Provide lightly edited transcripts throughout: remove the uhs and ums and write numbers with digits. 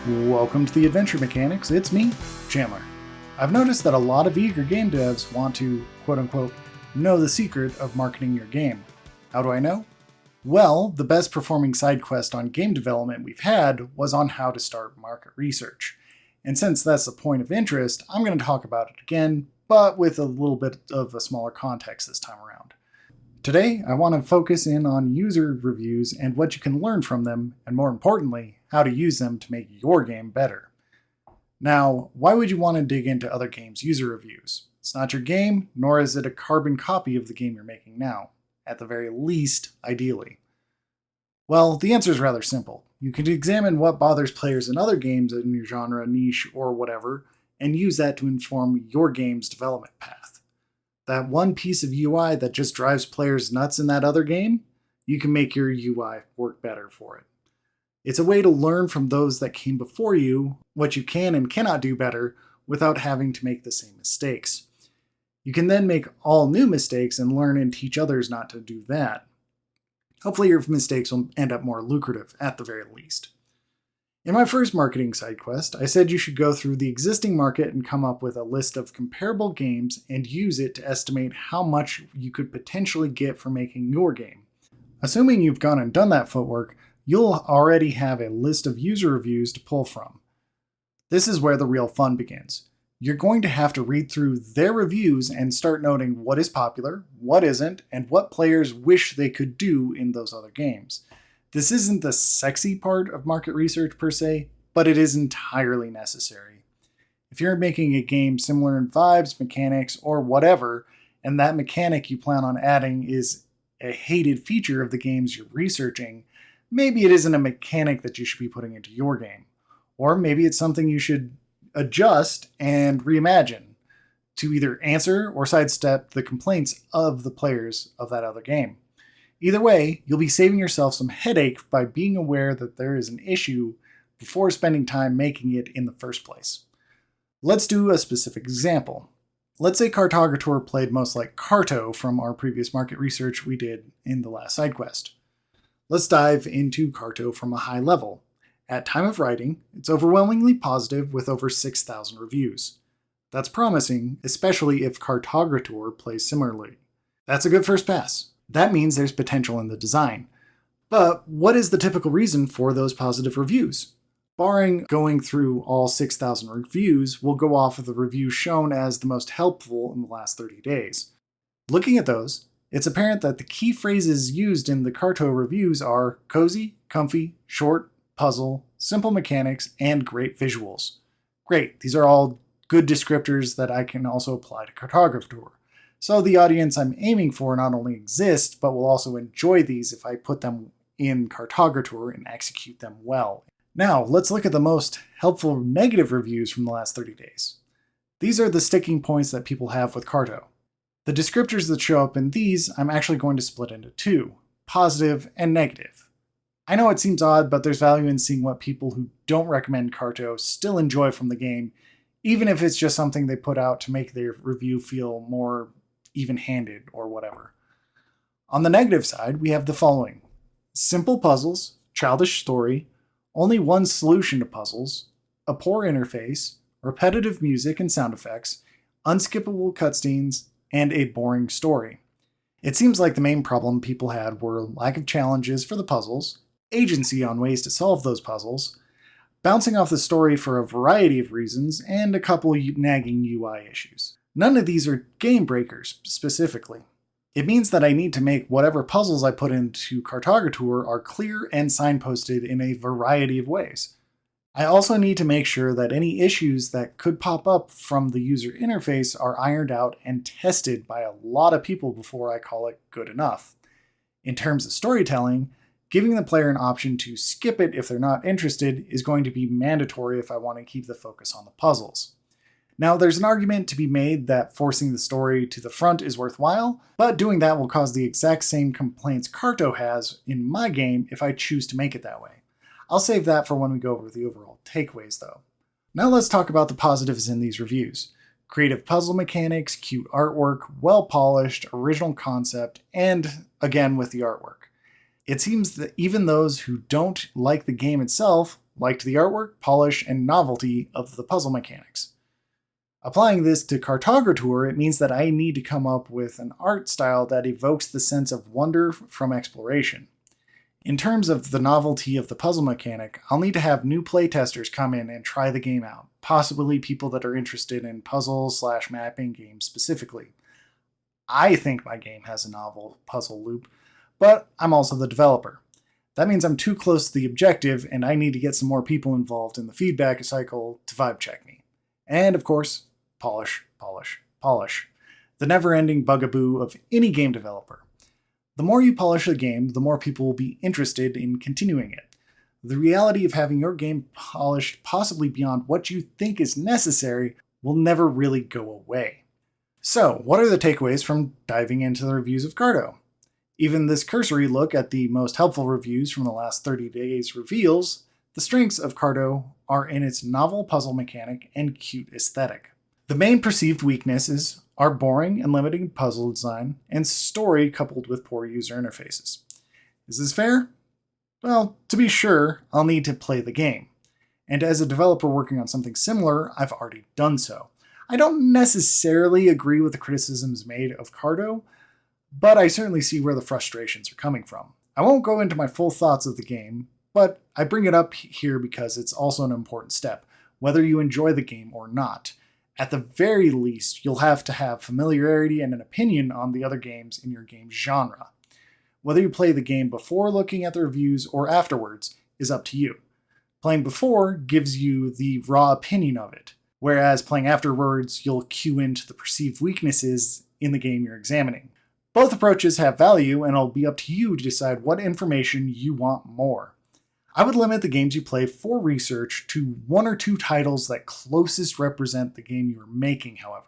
Welcome to the Adventure Mechanics, it's me, Chandler. I've noticed that a lot of eager game devs want to, quote-unquote, know the secret of marketing your game. How do I know? Well, the best performing side quest on game development we've had was on how to start market research. And since that's the point of interest, I'm going to talk about it again, but with a little bit of a smaller context this time around. Today, I want to focus in on user reviews and what you can learn from them, and more importantly, how to use them to make your game better. Now, why would you want to dig into other games' user reviews? It's not your game, nor is it a carbon copy of the game you're making now, at the very least, ideally. Well, the answer is rather simple. You can examine what bothers players in other games in your genre, niche, or whatever, and use that to inform your game's development path. That one piece of UI that just drives players nuts in that other game, you can make your UI work better for it. It's a way to learn from those that came before you what you can and cannot do better without having to make the same mistakes. You can then make all new mistakes and learn and teach others not to do that. Hopefully your mistakes will end up more lucrative at the very least. In my first marketing side quest, I said you should go through the existing market and come up with a list of comparable games and use it to estimate how much you could potentially get for making your game. Assuming you've gone and done that footwork, you'll already have a list of user reviews to pull from. This is where the real fun begins. You're going to have to read through their reviews and start noting what is popular, what isn't, and what players wish they could do in those other games. This isn't the sexy part of market research per se, but it is entirely necessary. If you're making a game similar in vibes, mechanics, or whatever, and that mechanic you plan on adding is a hated feature of the games you're researching, maybe it isn't a mechanic that you should be putting into your game. Or maybe it's something you should adjust and reimagine to either answer or sidestep the complaints of the players of that other game. Either way, you'll be saving yourself some headache by being aware that there is an issue before spending time making it in the first place. Let's do a specific example. Let's say Cartogrator played most like Carto from our previous market research we did in the last side quest. Let's dive into Carto from a high level. At time of writing, it's overwhelmingly positive with over 6,000 reviews. That's promising, especially if Cartogrator plays similarly. That's a good first pass. That means there's potential in the design. But what is the typical reason for those positive reviews? Barring going through all 6,000 reviews, we'll go off of the reviews shown as the most helpful in the last 30 days. Looking at those, it's apparent that the key phrases used in the Carto reviews are cozy, comfy, short, puzzle, simple mechanics, and great visuals. Great, these are all good descriptors that I can also apply to Cartogrator. So the audience I'm aiming for not only exists, but will also enjoy these if I put them in Cartogrator and execute them well. Now, let's look at the most helpful negative reviews from the last 30 days. These are the sticking points that people have with Carto. The descriptors that show up in these, I'm actually going to split into two, positive and negative. I know it seems odd, but there's value in seeing what people who don't recommend Carto still enjoy from the game, even if it's just something they put out to make their review feel more even-handed or whatever. On the negative side, we have the following: simple puzzles, childish story, only one solution to puzzles, a poor interface, repetitive music and sound effects, unskippable cutscenes, and a boring story. It seems like the main problem people had were lack of challenges for the puzzles, agency on ways to solve those puzzles, bouncing off the story for a variety of reasons, and a couple nagging UI issues. None of these are game breakers, specifically. It means that I need to make whatever puzzles I put into Cartogrator are clear and signposted in a variety of ways. I also need to make sure that any issues that could pop up from the user interface are ironed out and tested by a lot of people before I call it good enough. In terms of storytelling, giving the player an option to skip it if they're not interested is going to be mandatory if I want to keep the focus on the puzzles. Now, there's an argument to be made that forcing the story to the front is worthwhile, but doing that will cause the exact same complaints Carto has in my game if I choose to make it that way. I'll save that for when we go over the overall takeaways, though. Now let's talk about the positives in these reviews. Creative puzzle mechanics, cute artwork, well-polished, original concept, and, again, with the artwork. It seems that even those who don't like the game itself liked the artwork, polish, and novelty of the puzzle mechanics. Applying this to Cartogrator, it means that I need to come up with an art style that evokes the sense of wonder from exploration. In terms of the novelty of the puzzle mechanic, I'll need to have new playtesters come in and try the game out, possibly people that are interested in puzzle/mapping games specifically. I think my game has a novel puzzle loop, but I'm also the developer. That means I'm too close to the objective, and I need to get some more people involved in the feedback cycle to vibe check me. And of course, polish, polish, polish. The never-ending bugaboo of any game developer. The more you polish a game, the more people will be interested in continuing it. The reality of having your game polished possibly beyond what you think is necessary will never really go away. So, what are the takeaways from diving into the reviews of Carto? Even this cursory look at the most helpful reviews from the last 30 days reveals the strengths of Carto are in its novel puzzle mechanic and cute aesthetic. The main perceived weaknesses are boring and limiting puzzle design and story coupled with poor user interfaces. Is this fair? Well, to be sure, I'll need to play the game. And as a developer working on something similar, I've already done so. I don't necessarily agree with the criticisms made of Carto, but I certainly see where the frustrations are coming from. I won't go into my full thoughts of the game, but I bring it up here because it's also an important step, whether you enjoy the game or not. At the very least, you'll have to have familiarity and an opinion on the other games in your game's genre. Whether you play the game before looking at the reviews or afterwards is up to you. Playing before gives you the raw opinion of it, whereas playing afterwards, you'll cue into the perceived weaknesses in the game you're examining. Both approaches have value, and it'll be up to you to decide what information you want more. I would limit the games you play for research to 1 or 2 titles that closest represent the game you are making, however.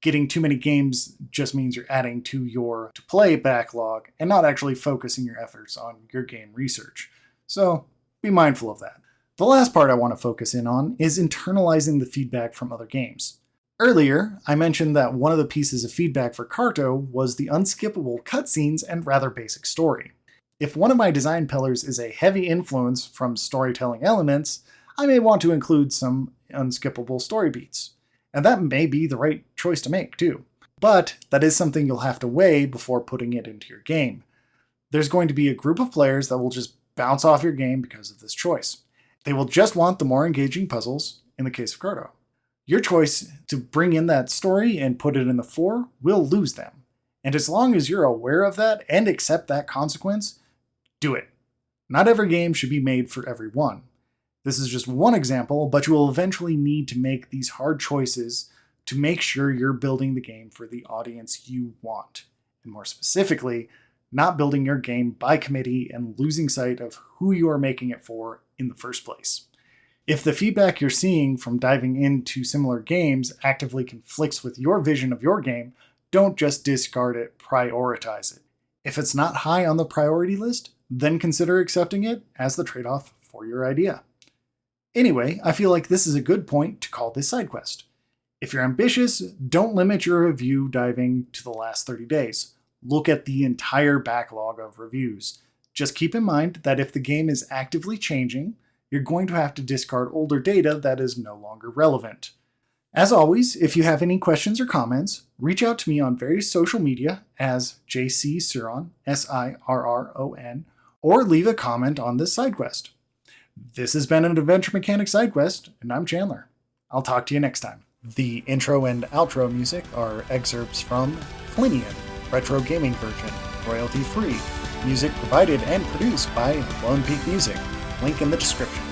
Getting too many games just means you're adding to your to-play backlog and not actually focusing your efforts on your game research. So be mindful of that. The last part I want to focus in on is internalizing the feedback from other games. Earlier, I mentioned that one of the pieces of feedback for Carto was the unskippable cutscenes and rather basic story. If one of my design pillars is a heavy influence from storytelling elements, I may want to include some unskippable story beats. And that may be the right choice to make, too. But that is something you'll have to weigh before putting it into your game. There's going to be a group of players that will just bounce off your game because of this choice. They will just want the more engaging puzzles, in the case of Carto. Your choice to bring in that story and put it in the fore will lose them. And as long as you're aware of that and accept that consequence, do it. Not every game should be made for everyone. This is just one example, but you will eventually need to make these hard choices to make sure you're building the game for the audience you want. And more specifically, not building your game by committee and losing sight of who you are making it for in the first place. If the feedback you're seeing from diving into similar games actively conflicts with your vision of your game, don't just discard it, prioritize it. If it's not high on the priority list, then consider accepting it as the trade-off for your idea. Anyway, I feel like this is a good point to call this side quest. If you're ambitious, don't limit your review diving to the last 30 days. Look at the entire backlog of reviews. Just keep in mind that if the game is actively changing, you're going to have to discard older data that is no longer relevant. As always, if you have any questions or comments, reach out to me on various social media as JCSirron, Sirron, or leave a comment on this side quest. This has been an Adventure Mechanics side quest, and I'm Chandler. I'll talk to you next time. The intro and outro music are excerpts from Plinian, retro gaming version, royalty free. Music provided and produced by Lone Peak Music. Link in the description.